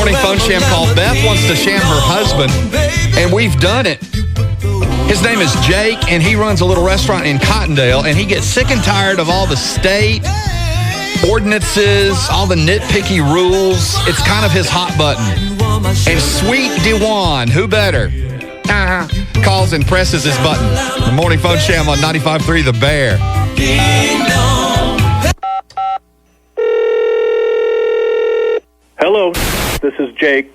morning phone sham call. Beth wants to sham her husband, and we've done it. His name is Jake, and he runs a little restaurant in Cottondale, and he gets sick and tired of all the state ordinances, all the nitpicky rules. It's kind of his hot button. And sweet Dejuan, who better, calls and presses his button. The morning phone sham on 95.3 The Bear. Hello, this is Jake.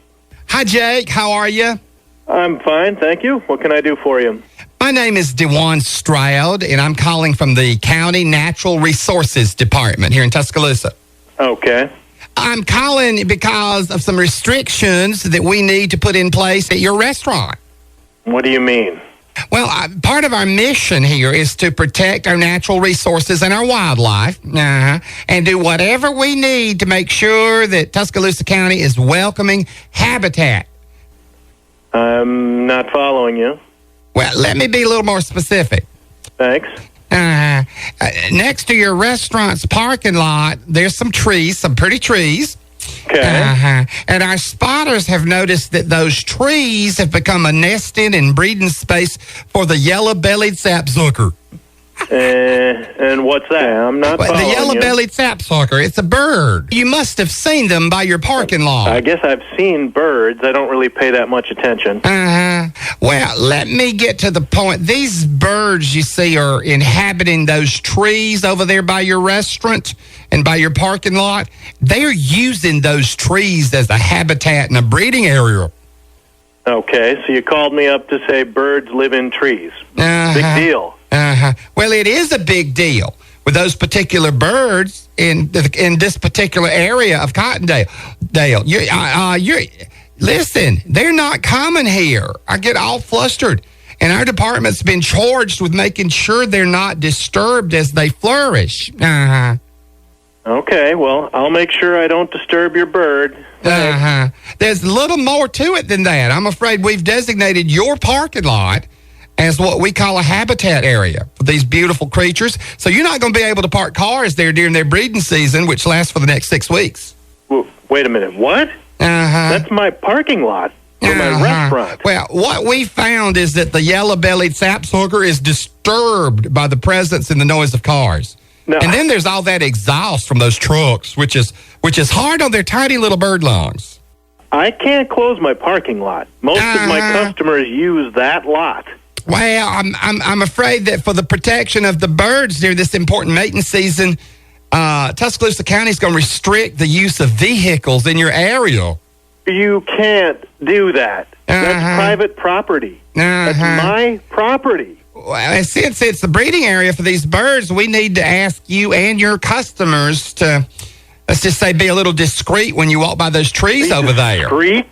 Hi, Jake. How are you? I'm fine, thank you. What can I do for you? My name is Dejuan Stroud, and I'm calling from the County Natural Resources Department here in Tuscaloosa. Okay. I'm calling because of some restrictions that we need to put in place at your restaurant. What do you mean? Well, part of our mission here is to protect our natural resources and our wildlife, and do whatever we need to make sure that Tuscaloosa County is welcoming habitat. I'm not following you. Well, let me be a little more specific. Thanks. Next to your restaurant's parking lot, there's some trees, some pretty trees. Okay. And our spotters have noticed that those trees have become a nesting and breeding space for the yellow-bellied sapsucker. And what's that? I'm not following The you. yellow-bellied sapsucker, it's a bird. You must have seen them by your parking lot. I guess I've seen birds. I don't really pay that much attention. Well, let me get to the point. These birds you see are inhabiting those trees over there by your restaurant and by your parking lot. They're using those trees as a habitat and a breeding area. Okay, so you called me up to say birds live in trees. Big deal. Well, it is a big deal with those particular birds in this particular area of Cottondale. Listen, they're not common here. I get all flustered. And our department's been charged with making sure they're not disturbed as they flourish. Okay, well, I'll make sure I don't disturb your bird. There's a little more to it than that. I'm afraid we've designated your parking lot as what we call a habitat area for these beautiful creatures. So you're not going to be able to park cars there during their breeding season, which lasts for the next 6 weeks. Wait a minute, what? That's my parking lot for my restaurant. Well, what we found is that the yellow-bellied sapsucker is disturbed by the presence and the noise of cars. No. And then there's all that exhaust from those trucks, which is hard on their tiny little bird lungs. I can't close my parking lot. Most of my customers use that lot. Well, I'm afraid that for the protection of the birds during this important mating season, Tuscaloosa County is going to restrict the use of vehicles in your area. You can't do that. That's private property. That's my property. Well, since it's the breeding area for these birds, we need to ask you and your customers to, let's just say, be a little discreet when you walk by those trees over there. Discreet?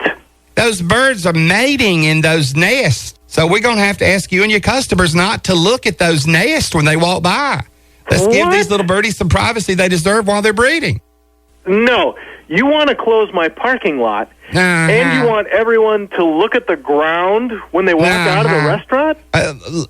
Those birds are mating in those nests. So we're going to have to ask you and your customers not to look at those nests when they walk by. Let's give these little birdies some privacy they deserve while they're breeding. No. You want to close my parking lot, and you want everyone to look at the ground when they walk out of the restaurant?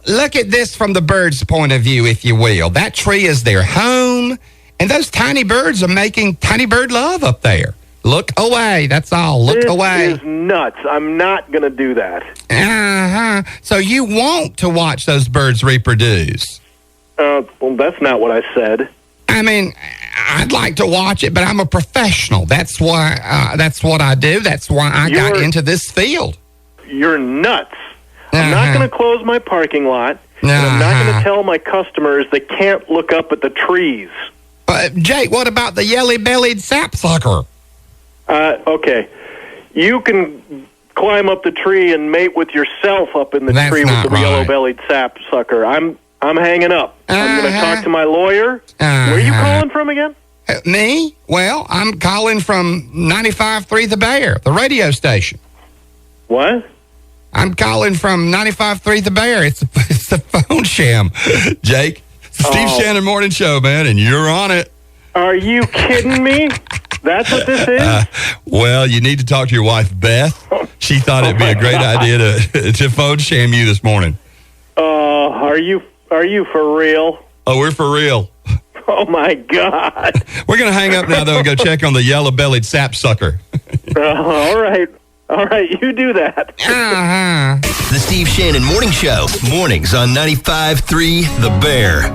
Look at this from the bird's point of view, if you will. That tree is their home, and those tiny birds are making tiny bird love up there. Look away. That's all. Look away. This is nuts. I'm not going to do that. So you want to watch those birds reproduce? Well, that's not what I said. I mean, I'd like to watch it, but I'm a professional. That's why. That's what I do. That's why I got into this field. You're nuts. I'm not going to close my parking lot, and I'm not going to tell my customers they can't look up at the trees. But, Jake, what about the yellow-bellied sapsucker? Okay. You can climb up the tree and mate with yourself up in the tree with the yellow-bellied sapsucker. I'm hanging up. I'm going to talk to my lawyer. Where are you calling from again? Me? Well, I'm calling from 95.3 The Bear, the radio station. What? I'm calling from 95.3 The Bear. It's the phone sham. Jake, Steve Shannon Morning Show, man, and you're on it. Are you kidding me? That's what this is? Well, you need to talk to your wife, Beth. She thought it'd be a great idea to phone sham you this morning. Are you for real? Oh, we're for real. Oh, my God. We're going to hang up now, though, and go check on the yellow-bellied sapsucker. All right. All right, you do that. The Steve Shannon Morning Show. Mornings on 95.3 The Bear.